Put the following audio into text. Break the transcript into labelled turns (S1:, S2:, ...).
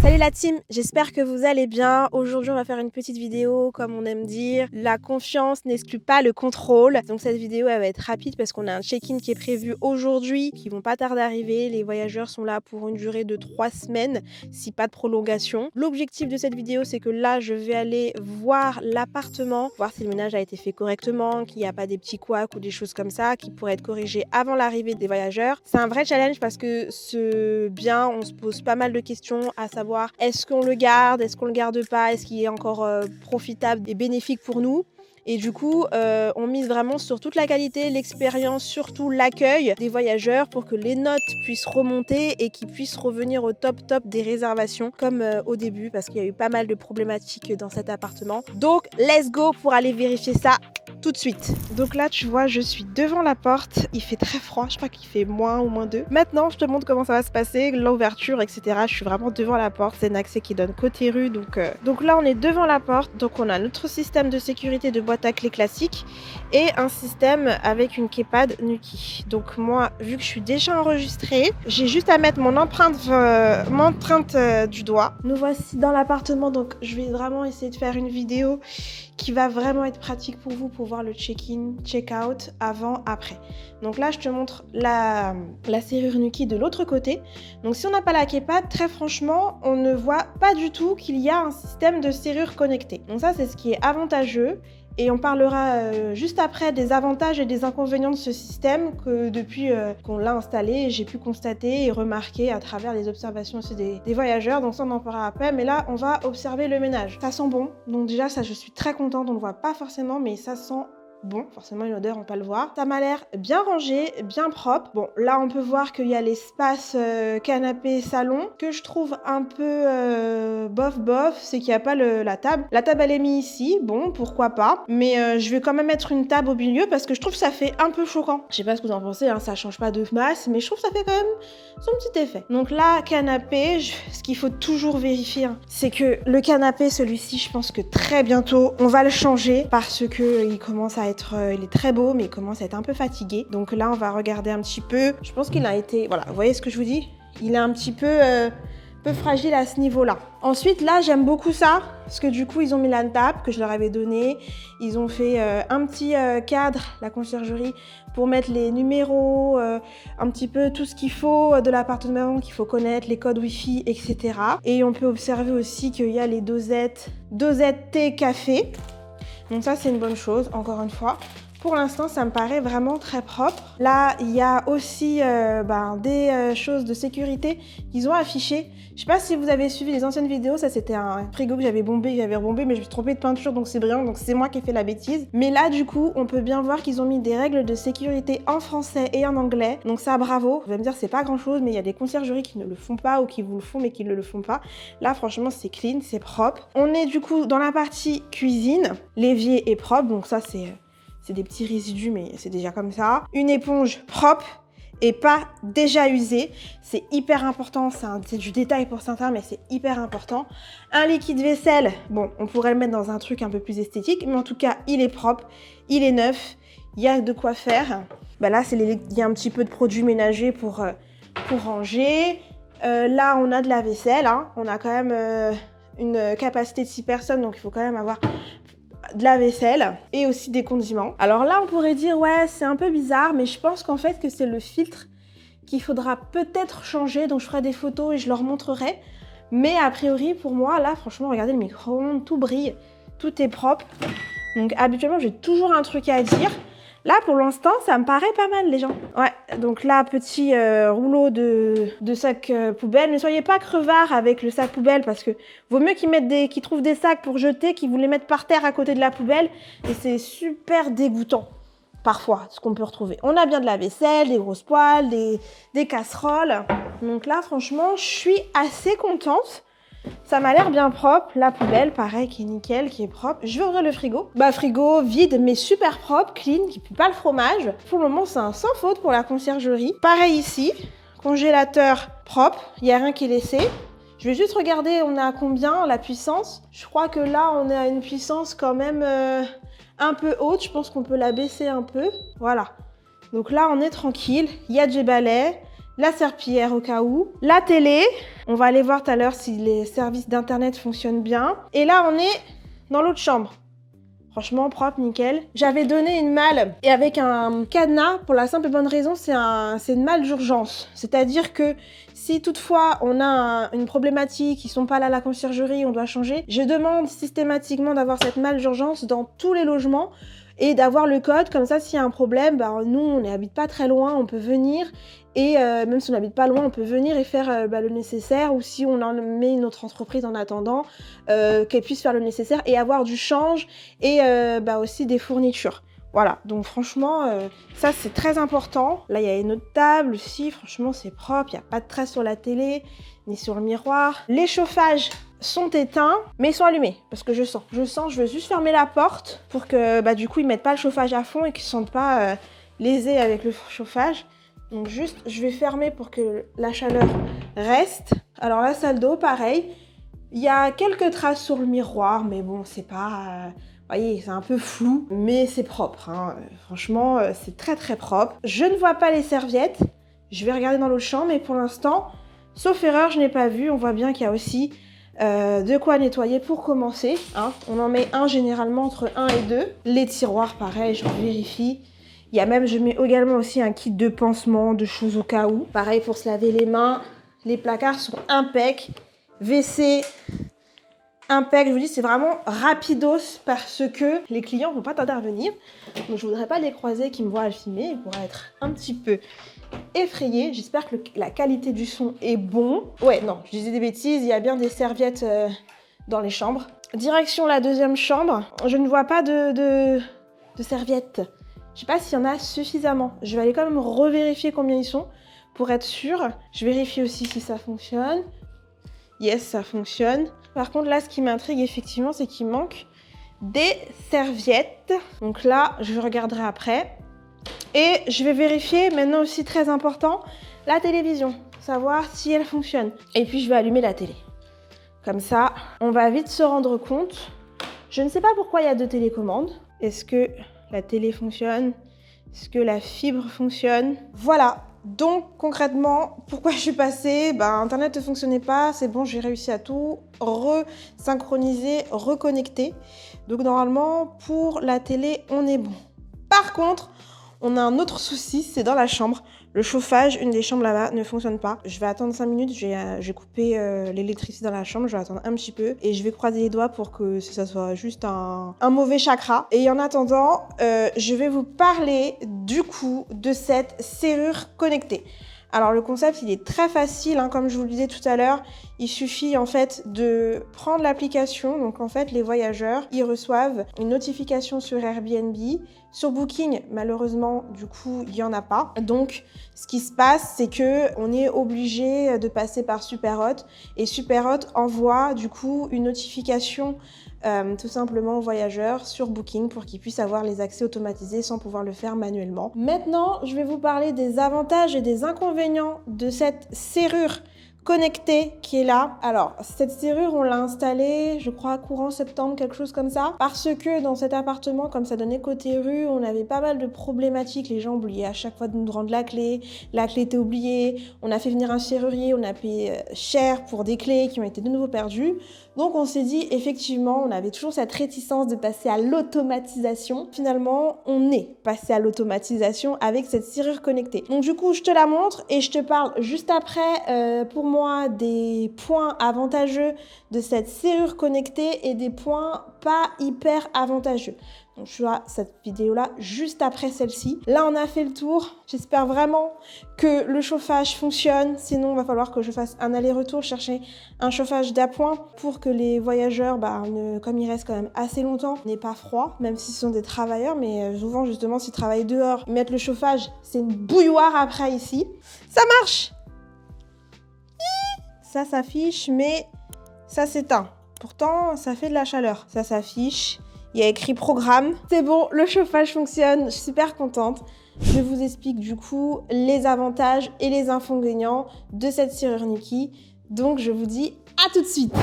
S1: Salut la team, j'espère que vous allez bien. Aujourd'hui on va faire une petite vidéo comme on aime dire. La confiance n'exclut pas le contrôle. Donc cette vidéo elle va être rapide parce qu'on a un check-in qui est prévu aujourd'hui, qui vont pas tarder d'arriver. Les voyageurs sont là pour une durée de 3 semaines, si pas de prolongation. L'objectif de cette vidéo c'est que là je vais aller voir l'appartement, voir si le ménage a été fait correctement, qu'il n'y a pas des petits couacs ou des choses comme ça qui pourraient être corrigés avant l'arrivée des voyageurs. C'est un vrai challenge parce que ce bien, on se pose pas mal de questions à savoir est-ce qu'on le garde, est-ce qu'on le garde pas, est-ce qu'il est encore profitable et bénéfique pour nous. Et du coup, on mise vraiment sur toute la qualité, l'expérience, surtout l'accueil des voyageurs pour que les notes puissent remonter et qu'ils puissent revenir au top des réservations comme au début parce qu'il y a eu pas mal de problématiques dans cet appartement. Donc, let's go pour aller vérifier ça tout de suite. Donc là, tu vois, je suis devant la porte. Il fait très froid, je crois qu'il fait moins ou -2. Maintenant, je te montre comment ça va se passer, l'ouverture, etc. Je suis vraiment devant la porte. C'est un accès qui donne côté rue. Donc là, on est devant la porte. Donc on a notre système de sécurité de boîte à clé classique et un système avec une keypad Nuki. Donc moi, vu que je suis déjà enregistrée, j'ai juste à mettre mon empreinte du doigt. Nous voici dans l'appartement. Donc je vais vraiment essayer de faire une vidéo qui va vraiment être pratique pour vous pour voir le check-in, check-out, avant, après. Donc là, je te montre la serrure Nuki de l'autre côté. Donc si on n'a pas la keypad, très franchement, on ne voit pas du tout qu'il y a un système de serrure connectée. Donc ça, c'est ce qui est avantageux. Et on parlera juste après des avantages et des inconvénients de ce système que depuis qu'on l'a installé, j'ai pu constater et remarquer à travers les observations aussi des voyageurs. Donc ça, on en parlera après. Mais là, on va observer le ménage. Ça sent bon. Donc déjà, ça, je suis très contente. On ne le voit pas forcément, mais ça sent bon, forcément une odeur, on peut le voir. Ça m'a l'air bien rangé, bien propre. Bon, là on peut voir qu'il y a l'espace canapé salon que je trouve un peu bof, c'est qu'il n'y a pas la table. La table elle est mise ici, bon, pourquoi pas. Mais je vais quand même mettre une table au milieu parce que je trouve que ça fait un peu choquant. Je sais pas ce que vous en pensez, hein, ça change pas de masse, mais je trouve que ça fait quand même son petit effet. Donc là, canapé, ce qu'il faut toujours vérifier, hein, c'est que le canapé, celui-ci, je pense que très bientôt, on va le changer parce que il commence à il est très beau, mais il commence à être un peu fatigué. Donc là, on va regarder un petit peu. Je pense qu'il a été... Voilà, vous voyez ce que je vous dis? Il est un petit peu fragile à ce niveau-là. Ensuite, là, j'aime beaucoup ça, parce que du coup, ils ont mis la table que je leur avais donnée. Ils ont fait un petit cadre, la conciergerie, pour mettre les numéros, un petit peu tout ce qu'il faut de l'appartement, qu'il faut connaître, les codes Wi-Fi, etc. Et on peut observer aussi qu'il y a les dosettes thé café. Donc ça, c'est une bonne chose, encore une fois. Pour l'instant, ça me paraît vraiment très propre. Là, il y a aussi des choses de sécurité qu'ils ont affichées. Je sais pas si vous avez suivi les anciennes vidéos, ça c'était un frigo que j'avais rebombé, mais je me suis trompée de peinture, donc c'est brillant, donc c'est moi qui ai fait la bêtise. Mais là, du coup, on peut bien voir qu'ils ont mis des règles de sécurité en français et en anglais. Donc ça, bravo. Vous allez me dire, c'est pas grand-chose, mais il y a des conciergeries qui ne le font pas ou qui vous le font, mais qui ne le font pas. Là, franchement, c'est clean, c'est propre. On est du coup dans la partie cuisine. L'évier est propre, donc ça, c'est des petits résidus, mais c'est déjà comme ça. Une éponge propre et pas déjà usée. C'est hyper important, c'est du détail pour certains, mais c'est hyper important. Un liquide vaisselle, bon, on pourrait le mettre dans un truc un peu plus esthétique, mais en tout cas, il est propre, il est neuf, il y a de quoi faire. Là, il y a un petit peu de produits ménagers pour ranger. Là, on a de la vaisselle, hein. On a quand même une capacité de 6 personnes, donc il faut quand même avoir de la vaisselle et aussi des condiments. Alors là, on pourrait dire, ouais, c'est un peu bizarre, mais je pense qu'en fait que c'est le filtre qu'il faudra peut-être changer, donc je ferai des photos et je leur montrerai. Mais a priori, pour moi, là, franchement, regardez le micro-ondes, tout brille, tout est propre. Donc habituellement, j'ai toujours un truc à dire. Là, pour l'instant, ça me paraît pas mal, les gens. Ouais, donc là, petit rouleau de sac poubelle. Ne soyez pas crevards avec le sac poubelle parce que vaut mieux qu'ils trouvent des sacs pour jeter, qu'ils vous les mettent par terre à côté de la poubelle. Et c'est super dégoûtant, parfois, ce qu'on peut retrouver. On a bien de la vaisselle, des grosses poêles, des casseroles. Donc là, franchement, je suis assez contente. Ça m'a l'air bien propre, la poubelle pareil qui est nickel, qui est propre. Je vais ouvrir le frigo. Frigo vide mais super propre, clean, qui pue pas le fromage. Pour le moment c'est un sans faute pour la conciergerie. Pareil ici, congélateur propre, il n'y a rien qui est laissé. Je vais juste regarder on est à combien la puissance. Je crois que là on est à une puissance quand même un peu haute, je pense qu'on peut la baisser un peu. Voilà. Donc là on est tranquille, il y a du balai. la serpillière au cas où, la télé. On va aller voir tout à l'heure si les services d'internet fonctionnent bien. Et là, on est dans l'autre chambre. Franchement, propre, nickel. J'avais donné une malle et avec un cadenas pour la simple et bonne raison, c'est une malle d'urgence. C'est-à-dire que si toutefois on a une problématique, ils sont pas là à la conciergerie, on doit changer, je demande systématiquement d'avoir cette malle d'urgence dans tous les logements et d'avoir le code, comme ça s'il y a un problème, bah, nous on n'habite pas très loin, on peut venir et même si on n'habite pas loin, on peut venir et faire le nécessaire, ou si on en met une autre entreprise en attendant, qu'elle puisse faire le nécessaire et avoir du change et aussi des fournitures. Voilà, donc franchement, ça c'est très important. Là, il y a une autre table aussi, franchement c'est propre, il n'y a pas de traces sur la télé, ni sur le miroir. Les chauffages sont éteints, mais ils sont allumés, parce que je sens, je veux juste fermer la porte pour que du coup ils mettent pas le chauffage à fond et qu'ils ne se sentent pas lésés avec le chauffage. Donc juste, je vais fermer pour que la chaleur reste. Alors la salle d'eau, pareil, il y a quelques traces sur le miroir, mais bon, c'est pas... Vous voyez, c'est un peu flou, mais c'est propre, hein. Franchement, c'est très très propre. Je ne vois pas les serviettes, je vais regarder dans l'autre chambre, mais pour l'instant, sauf erreur, je n'ai pas vu. On voit bien qu'il y a aussi de quoi nettoyer pour commencer, hein. On en met un généralement entre 1 et 2. Les tiroirs, pareil, je vérifie. Il y a même, je mets également aussi un kit de pansement, de choses au cas où. Pareil pour se laver les mains. Les placards sont impeccs. WC, impec. Je vous dis, c'est vraiment rapidos parce que les clients ne vont pas tarder à venir. Donc je voudrais pas les croiser qui me voient à le filmer. Ils pourraient être un petit peu effrayés. J'espère que la qualité du son est bon. Ouais, non, je disais des bêtises. Il y a bien des serviettes dans les chambres. Direction la deuxième chambre. Je ne vois pas de serviettes. Je sais pas s'il y en a suffisamment. Je vais aller quand même revérifier combien ils sont pour être sûre. Je vérifie aussi si ça fonctionne. Yes, ça fonctionne. Par contre, là, ce qui m'intrigue effectivement, c'est qu'il manque des serviettes. Donc là, je regarderai après. Et je vais vérifier, maintenant aussi très important, la télévision. Savoir si elle fonctionne. Et puis, je vais allumer la télé. Comme ça, on va vite se rendre compte. Je ne sais pas pourquoi il y a 2 télécommandes. Est-ce que la télé fonctionne? Est-ce que la fibre fonctionne? Voilà. Donc concrètement, pourquoi je suis passée? Internet ne fonctionnait pas, c'est bon, j'ai réussi à tout resynchroniser, reconnecter. Donc normalement, pour la télé, on est bon. Par contre, on a un autre souci, c'est dans la chambre. Le chauffage, une des chambres là-bas, ne fonctionne pas. Je vais attendre 5 minutes, j'ai coupé l'électricité dans la chambre, je vais attendre un petit peu et je vais croiser les doigts pour que ça soit juste un mauvais chakra. Et en attendant, je vais vous parler du coup de cette serrure connectée. Alors le concept, il est très facile, hein, comme je vous le disais tout à l'heure. Il suffit en fait de prendre l'application. Donc en fait, les voyageurs, ils reçoivent une notification sur Airbnb. Sur Booking, malheureusement, du coup, il n'y en a pas. Donc ce qui se passe, c'est que on est obligé de passer par Superhot. Et Superhot envoie du coup une notification tout simplement aux voyageurs sur Booking pour qu'ils puissent avoir les accès automatisés sans pouvoir le faire manuellement. Maintenant, je vais vous parler des avantages et des inconvénients de cette serrure connectée qui est là. Alors, cette serrure, on l'a installée, je crois, courant septembre, quelque chose comme ça, parce que dans cet appartement, comme ça donnait côté rue, on avait pas mal de problématiques. Les gens oubliaient à chaque fois de nous rendre la clé était oubliée, on a fait venir un serrurier, on a payé cher pour des clés qui ont été de nouveau perdues. Donc on s'est dit, effectivement, on avait toujours cette réticence de passer à l'automatisation. Finalement, on est passé à l'automatisation avec cette serrure connectée. Donc du coup, je te la montre et je te parle juste après, pour moi, des points avantageux de cette serrure connectée et des points pas hyper avantageux. Donc je ferai cette vidéo-là juste après celle-ci. Là, on a fait le tour. J'espère vraiment que le chauffage fonctionne. Sinon, il va falloir que je fasse un aller-retour chercher un chauffage d'appoint pour que les voyageurs, comme ils restent quand même assez longtemps, n'aient pas froid, même si ce sont des travailleurs. Mais souvent, justement, s'ils travaillent dehors, ils mettent le chauffage. C'est une bouilloire après ici. Ça marche! Ça s'affiche, mais ça s'éteint. Pourtant, ça fait de la chaleur. Ça s'affiche. Il y a écrit programme. C'est bon, le chauffage fonctionne. Je suis super contente. Je vous explique du coup les avantages et les inconvénients de cette serrure Niki. Donc, je vous dis à tout de suite.